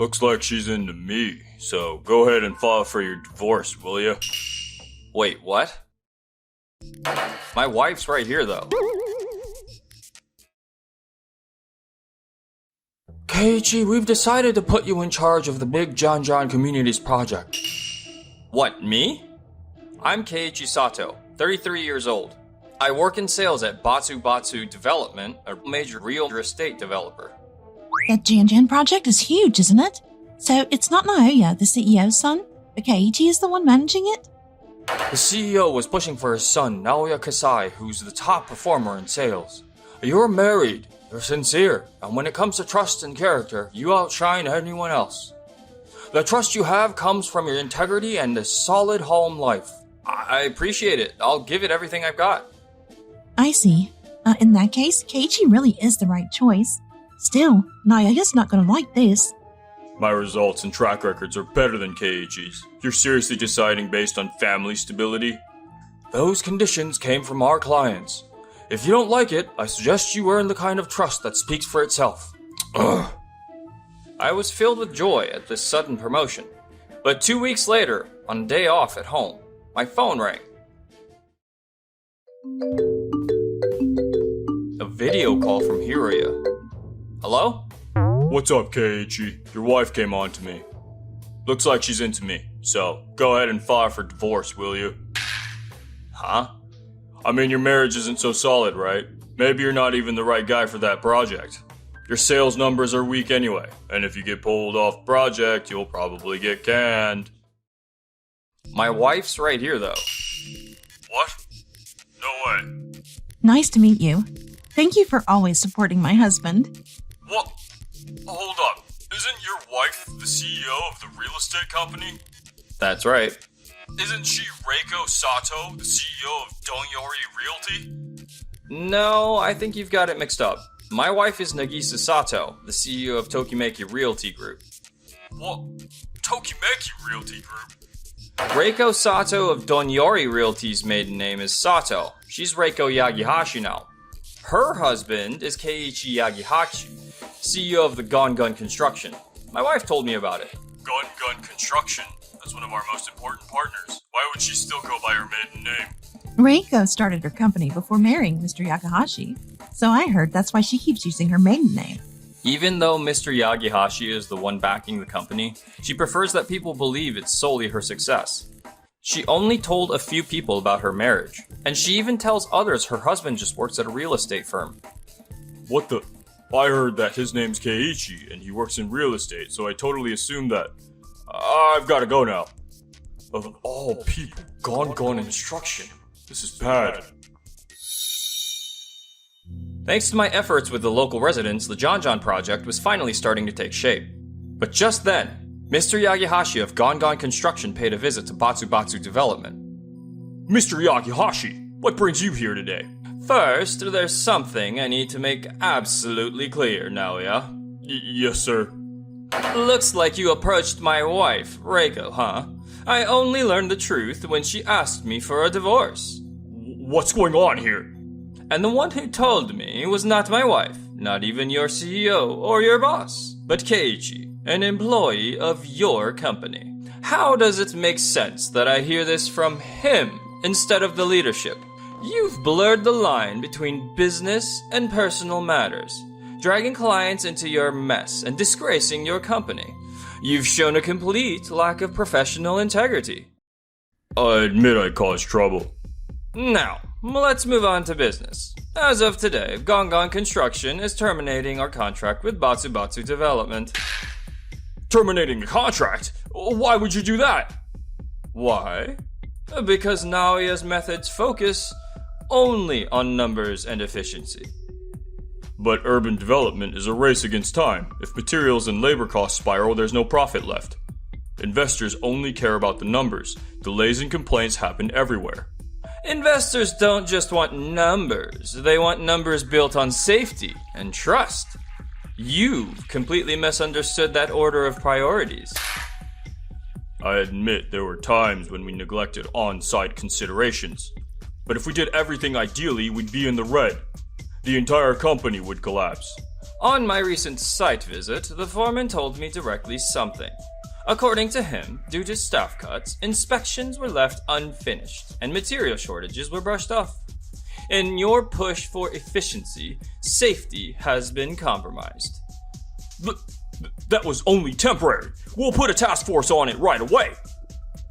Looks like she's into me, so go ahead and file for your divorce, will ya? Wait, what? My wife's right here, though. Keiichi, we've decided to put you in charge of the big John Communities project. What, me? I'm Keiichi Sato, 33 years old. I work in sales at Batsu Development, a major real estate developer. That Jan project is huge, isn't it? So it's not Naoya, the CEO's son, but Keiichi is the one managing it? The CEO was pushing for his son, Naoya Kasai, who's the top performer in sales. You're married, you're sincere, and when it comes to trust and character, you outshine anyone else. The trust you have comes from your integrity and a solid home life. I appreciate it. I'll give it everything I've got. I see. In that case, Keiichi really is the right choice. Still, Naoya's not gonna like this. My results and track records are better than Keiichi's. You're seriously deciding based on family stability? Those conditions came from our clients. If you don't like it, I suggest you earn the kind of trust that speaks for itself. Ugh. I was filled with joy at this sudden promotion. But 2 weeks later, on a day off at home, my phone rang. A video call from Hiroya. Hello? What's up, Keiichi? Your wife came on to me. Looks like she's into me, so go ahead and file for divorce, will you? Huh? I mean, your marriage isn't so solid, right? Maybe you're not even the right guy for that project. Your sales numbers are weak anyway, and if you get pulled off project, you'll probably get canned. My wife's right here, though. What? No way. Nice to meet you. Thank you for always supporting my husband. What? Hold up. Isn't your wife the CEO of the real estate company? That's right. Isn't she Reiko Sato, the CEO of Donyori Realty? No, I think you've got it mixed up. My wife is Nagisa Sato, the CEO of Tokimeki Realty Group. What? Tokimeki Realty Group? Reiko Sato of Donyori Realty's maiden name is Sato. She's Reiko Yagihashi now. Her husband is Keiichi Yagihashi, CEO of the Gun Construction. My wife told me about it. Gun Construction? That's one of our most important partners. Why would she still go by her maiden name? Reiko started her company before marrying Mr. Yakahashi, so I heard that's why she keeps using her maiden name. Even though Mr. Yagihashi is the one backing the company, she prefers that people believe it's solely her success. She only told a few people about her marriage, and she even tells others her husband just works at a real estate firm. What the? I heard that his name's Keiichi and he works in real estate, so I totally assumed that. I've gotta go now. Of all people, Gon Instruction. This is bad. Thanks to my efforts with the local residents, the John project was finally starting to take shape. But just then, Mr. Yagihashi of Gon Construction paid a visit to Batsu Development. Mr. Yagihashi, what brings you here today? First, there's something I need to make absolutely clear, Naoya. Yes, sir. Looks like you approached my wife, Reiko, huh? I only learned the truth when she asked me for a divorce. What's going on here? And the one who told me was not my wife, not even your CEO or your boss, but Keiichi, an employee of your company. How does it make sense that I hear this from him instead of the leadership? You've blurred the line between business and personal matters, dragging clients into your mess and disgracing your company. You've shown a complete lack of professional integrity. I admit I caused trouble. Now, let's move on to business. As of today, Gon Construction is terminating our contract with Batsu Development. Terminating a contract? Why would you do that? Why? Because Naoya's methods focus only on numbers and efficiency. But urban development is a race against time. If materials and labor costs spiral, there's no profit left. Investors only care about the numbers. Delays and complaints happen everywhere. Investors don't just want numbers. They want numbers built on safety and trust. You've completely misunderstood that order of priorities. I admit there were times when we neglected on-site considerations. But if we did everything ideally, we'd be in the red. The entire company would collapse. On my recent site visit, the foreman told me directly something. According to him, due to staff cuts, inspections were left unfinished and material shortages were brushed off. In your push for efficiency, safety has been compromised. That was only temporary. We'll put a task force on it right away.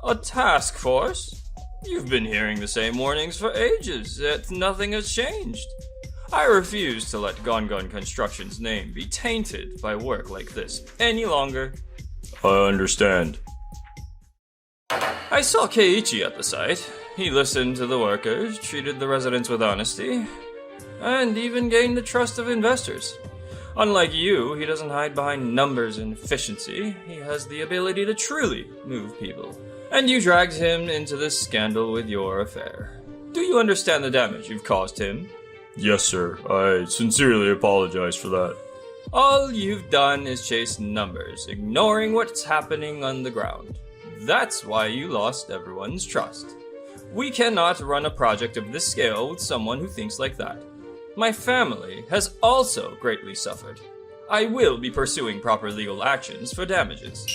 A task force? You've been hearing the same warnings for ages, yet nothing has changed. I refuse to let Gongon Construction's name be tainted by work like this any longer. I understand. I saw Keiichi at the site. He listened to the workers, treated the residents with honesty, and even gained the trust of investors. Unlike you, he doesn't hide behind numbers and efficiency. He has the ability to truly move people. And you dragged him into this scandal with your affair. Do you understand the damage you've caused him? Yes, sir. I sincerely apologize for that. All you've done is chase numbers, ignoring what's happening on the ground. That's why you lost everyone's trust. We cannot run a project of this scale with someone who thinks like that. My family has also greatly suffered. I will be pursuing proper legal actions for damages.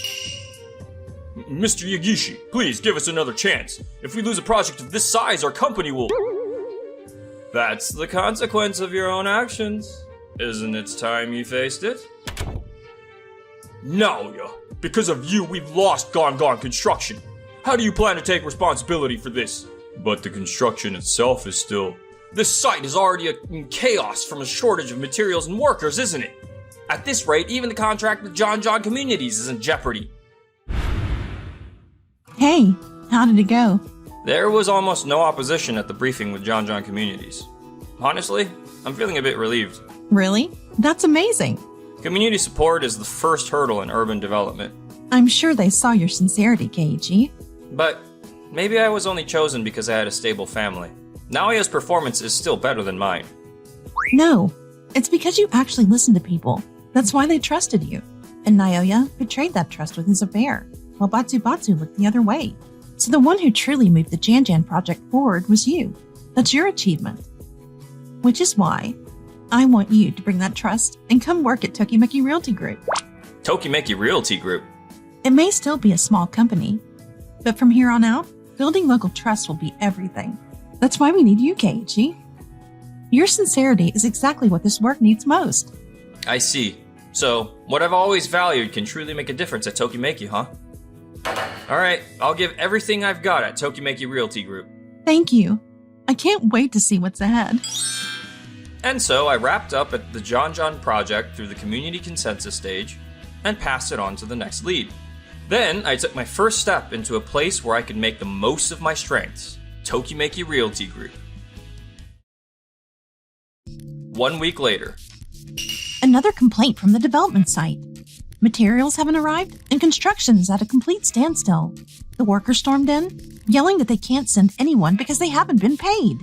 Mr. Yagishi, please give us another chance. If we lose a project of this size, our company will... That's the consequence of your own actions. Isn't it time you faced it? Naoya, because of you, we've lost Gongon Construction. How do you plan to take responsibility for this? But the construction itself is still... This site is already in chaos from a shortage of materials and workers, isn't it? At this rate, even the contract with John Communities is in jeopardy. Hey, how did it go? There was almost no opposition at the briefing with John Communities. Honestly, I'm feeling a bit relieved. Really? That's amazing. Community support is the first hurdle in urban development. I'm sure they saw your sincerity, Keiichi. But maybe I was only chosen because I had a stable family. Naoya's performance is still better than mine. No, it's because you actually listened to people. That's why they trusted you. And Naoya betrayed that trust with his affair, while Batsu looked the other way. So the one who truly moved the Jan project forward was you. That's your achievement. Which is why I want you to bring that trust and come work at Tokimeki Realty Group. Tokimeki Realty Group? It may still be a small company, but from here on out, building local trust will be everything. That's why we need you, Keiichi. Your sincerity is exactly what this work needs most. I see. So, what I've always valued can truly make a difference at Tokimeki, huh? Alright, I'll give everything I've got at Tokimeki Realty Group. Thank you. I can't wait to see what's ahead. And so I wrapped up at the John project through the community consensus stage and passed it on to the next lead. Then I took my first step into a place where I could make the most of my strengths, Tokimeki Realty Group. 1 week later. Another complaint from the development site. Materials haven't arrived and construction's at a complete standstill. The workers stormed in, yelling that they can't send anyone because they haven't been paid.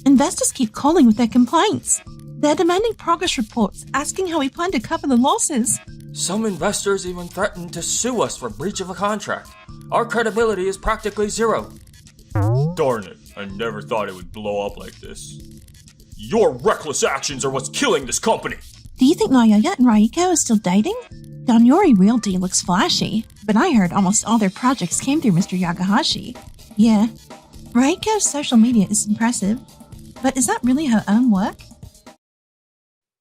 Investors keep calling with their complaints. They're demanding progress reports, asking how we plan to cover the losses. Some investors even threatened to sue us for breach of a contract. Our credibility is practically zero. Darn it, I never thought it would blow up like this. Your reckless actions are what's killing this company! Do you think Naoya and Raiko are still dating? Danyori Realty looks flashy, but I heard almost all their projects came through Mr. Yagahashi. Yeah, Raiko's social media is impressive, but is that really her own work?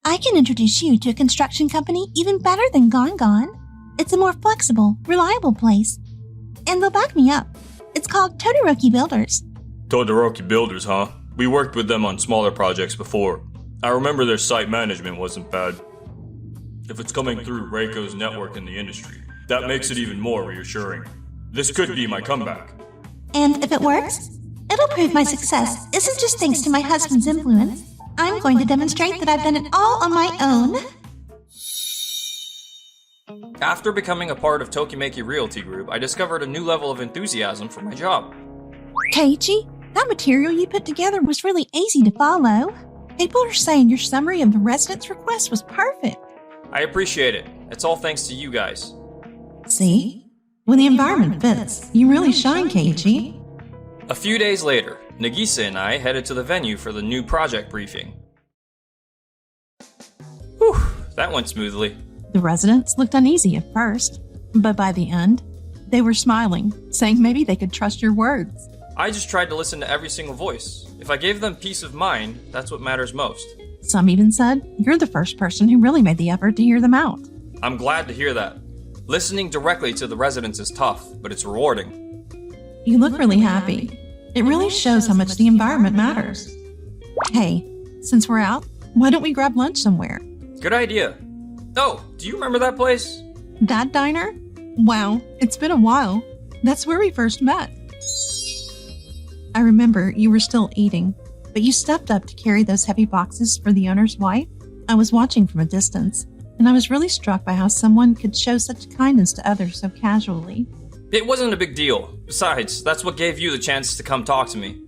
I can introduce you to a construction company even better than Gongon. It's a more flexible, reliable place. And they'll back me up. It's called Todoroki Builders. Todoroki Builders, huh? We worked with them on smaller projects before. I remember their site management wasn't bad. If it's coming through Reiko's network in the industry, that makes it even more reassuring. This could be my comeback. And if it works, it'll prove my success isn't just thanks to my husband's influence. I'm going to demonstrate that I've done it all on my own. After becoming a part of Tokimeki Realty Group, I discovered a new level of enthusiasm for my job. Keiichi, that material you put together was really easy to follow. People are saying your summary of the residents' request was perfect. I appreciate it. It's all thanks to you guys. See? When the environment fits, you really shine, Keiichi. A few days later, Nagisa and I headed to the venue for the new project briefing. Whew, That went smoothly. The residents looked uneasy at first, but by the end, they were smiling, saying maybe they could trust your words. I just tried to listen to every single voice. If I gave them peace of mind, that's what matters most. Some even said you're the first person who really made the effort to hear them out. I'm glad to hear that. Listening directly to the residents is tough, but it's rewarding. You look really happy. It really shows how much the environment matters. Hey, since we're out, why don't we grab lunch somewhere? Good idea. Oh, do you remember that place? That diner? Wow, it's been a while. That's where we first met. I remember you were still eating, but you stepped up to carry those heavy boxes for the owner's wife. I was watching from a distance, and I was really struck by how someone could show such kindness to others so casually. It wasn't a big deal. Besides, that's what gave you the chance to come talk to me.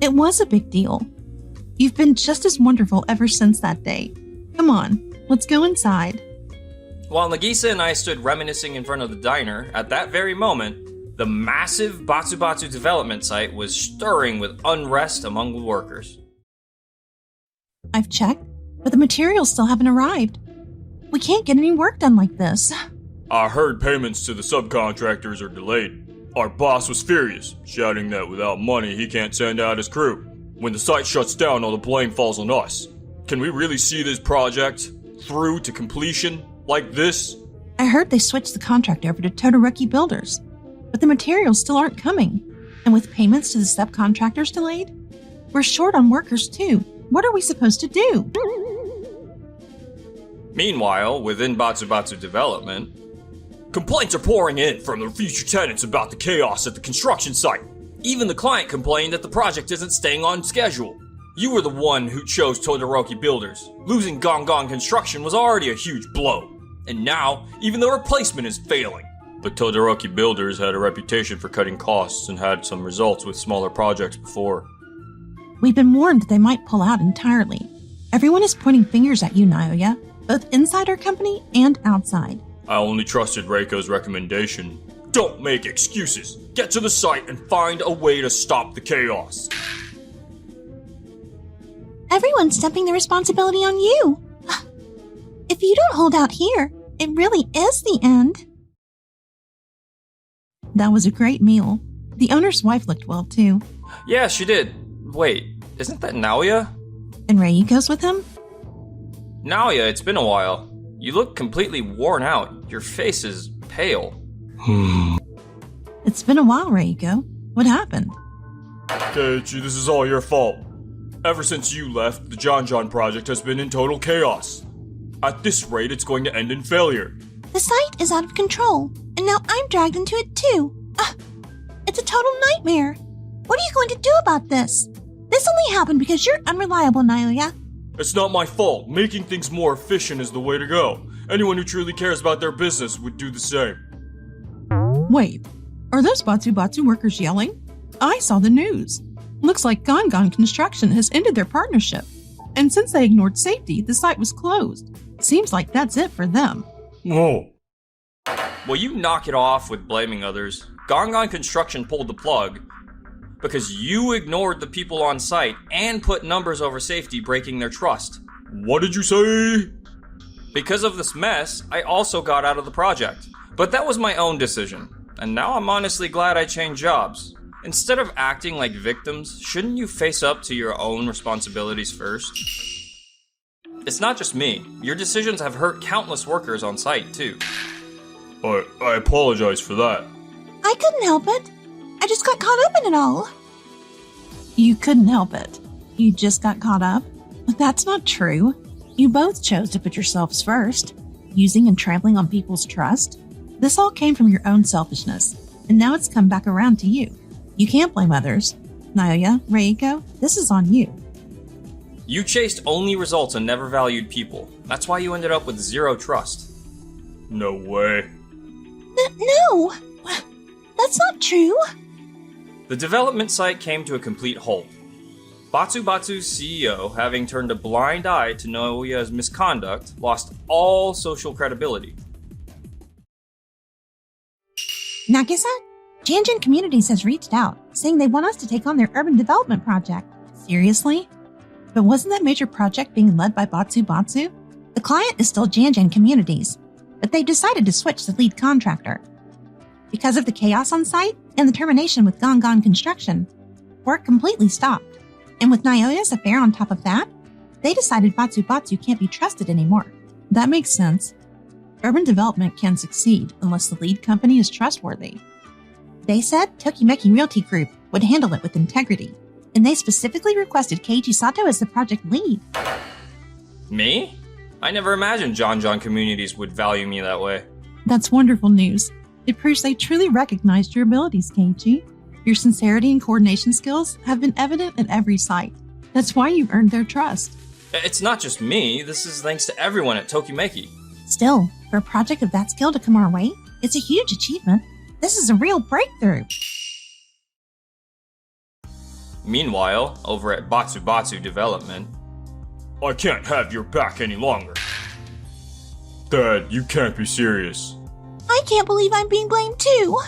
It was a big deal. You've been just as wonderful ever since that day. Come on, let's go inside. While Nagisa and I stood reminiscing in front of the diner, at that very moment, the massive Batsu development site was stirring with unrest among the workers. I've checked, but the materials still haven't arrived. We can't get any work done like this. I heard payments to the subcontractors are delayed. Our boss was furious, shouting that without money he can't send out his crew. When the site shuts down, all the blame falls on us. Can we really see this project through to completion like this? I heard they switched the contract over to Todoroki Builders, but the materials still aren't coming. And with payments to the subcontractors delayed, we're short on workers too. What are we supposed to do? Meanwhile, within Batsu Development, Complaints are pouring in from the future tenants about the chaos at the construction site. even the client complained that the project isn't staying on schedule. You were the one who chose Todoroki Builders. Losing Gong Construction was already a huge blow. And now, even the replacement is failing. But Todoroki Builders had a reputation for cutting costs and had some results with smaller projects before. We've been warned they might pull out entirely. Everyone is pointing fingers at you, Naoya, both inside our company and outside. I only trusted Reiko's recommendation. Don't make excuses. Get to the site and find a way to stop the chaos. Everyone's dumping the responsibility on you. If you don't hold out here, it really is the end. That was a great meal. The owner's wife looked well, too. Yeah, she did. Wait, isn't that Naoya? And Reiko's with him? Naoya, it's been a while. You look completely worn out. Your face is pale. It's been a while, Reiko. What happened? Keiichi, this is all your fault. Ever since you left, the John project has been in total chaos. At this rate, it's going to end in failure. The site is out of control, and now I'm dragged into it too. It's a total nightmare. What are you going to do about this? This only happened because you're unreliable, Naoya. It's not my fault. Making things more efficient is the way to go. Anyone who truly cares about their business would do the same. Wait, are those Batsu workers yelling? I saw the news. Looks like Gon Construction has ended their partnership. And since they ignored safety, the site was closed. Seems like that's it for them. Whoa. Will you knock it off with blaming others? Gon Construction pulled the plug because you ignored the people on site and put numbers over safety, breaking their trust. What did you say? Because of this mess, I also got out of the project. But that was my own decision. And now I'm honestly glad I changed jobs. Instead of acting like victims, shouldn't you face up to your own responsibilities first? It's not just me. Your decisions have hurt countless workers on site, too. I apologize for that. I couldn't help it. I just got caught up in it all. You couldn't help it. You just got caught up? But that's not true. You both chose to put yourselves first, using and trampling on people's trust. This all came from your own selfishness, and now it's come back around to you. You can't blame others. Naoya, Reiko, this is on you. You chased only results and never valued people. That's why you ended up with zero trust. No way. No! That's not true. The development site came to a complete halt. Batsu's CEO, having turned a blind eye to Naoya's misconduct, lost all social credibility. Nagisa, Janjin Communities has reached out, saying they want us to take on their urban development project. Seriously? But wasn't that major project being led by Batsu? The client is still Janjan Communities, but they've decided to switch the lead contractor. Because of the chaos on site and the termination with Gongon Construction, work completely stopped. And with Naoya's affair on top of that, they decided Batsu Batsu can't be trusted anymore. That makes sense. Urban development can succeed unless the lead company is trustworthy. They said Tokimeki Realty Group would handle it with integrity, and they specifically requested Keiichi Sato as the project lead. Me? I never imagined John Communities would value me that way. That's wonderful news. It proves they truly recognized your abilities, Keiichi. Your sincerity and coordination skills have been evident at every site. That's why you've earned their trust. It's not just me, this is thanks to everyone at Tokimeki. Still, for a project of that skill to come our way, it's a huge achievement. This is a real breakthrough. Meanwhile, over at Batsu Batsu Development, I can't have your back any longer. Dad, you can't be serious. I can't believe I'm being blamed too.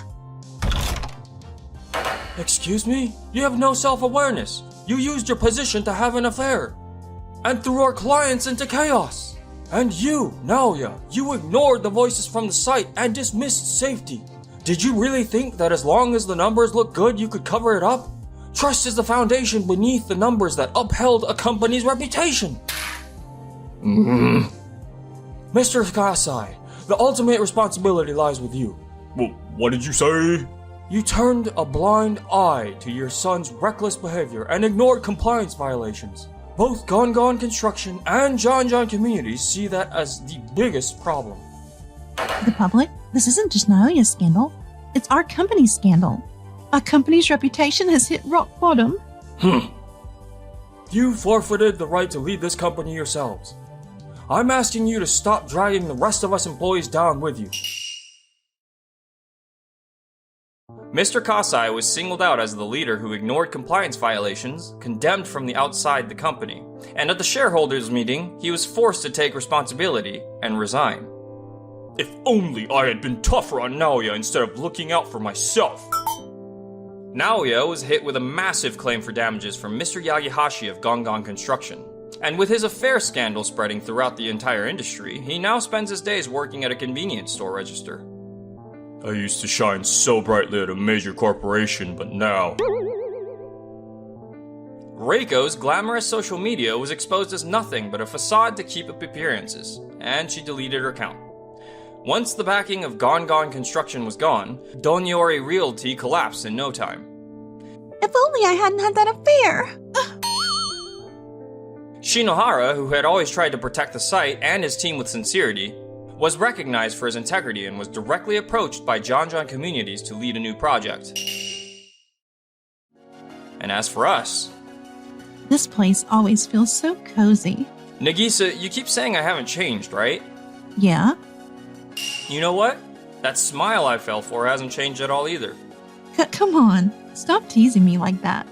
Excuse me? You have no self-awareness. You used your position to have an affair and threw our clients into chaos. And you, Naoya, you ignored the voices from the site and dismissed safety. Did you really think that as long as the numbers look good, you could cover it up? Trust is the foundation beneath the numbers that upheld a company's reputation. Mr. Kasai, the ultimate responsibility lies with you. Well, what did you say? You turned a blind eye to your son's reckless behavior and ignored compliance violations. Both Gongon Construction and John Communities see that as the biggest problem. To the public, this isn't just Naoya's scandal. It's our company's scandal. Our company's reputation has hit rock bottom. You forfeited the right to lead this company yourselves. I'm asking you to stop dragging the rest of us employees down with you. Mr. Kasai was singled out as the leader who ignored compliance violations, condemned from the outside the company, and at the shareholders' meeting, he was forced to take responsibility and resign. If only I had been tougher on Naoya instead of looking out for myself. Naoya was hit with a massive claim for damages from Mr. Yagihashi of Gongon Construction, and with his affair scandal spreading throughout the entire industry, he now spends his days working at a convenience store register. I used to shine so brightly at a major corporation, but now... Reiko's glamorous social media was exposed as nothing but a facade to keep up appearances, and she deleted her account. Once the backing of Gongon Construction was gone, Donyori Realty collapsed in no time. If only I hadn't had that affair. Shinohara, who had always tried to protect the site and his team with sincerity, was recognized for his integrity and was directly approached by John Communities to lead a new project. And as for us... This place always feels so cozy. Nagisa, you keep saying I haven't changed, right? Yeah? You know what? That smile I fell for hasn't changed at all either. Come on, stop teasing me like that.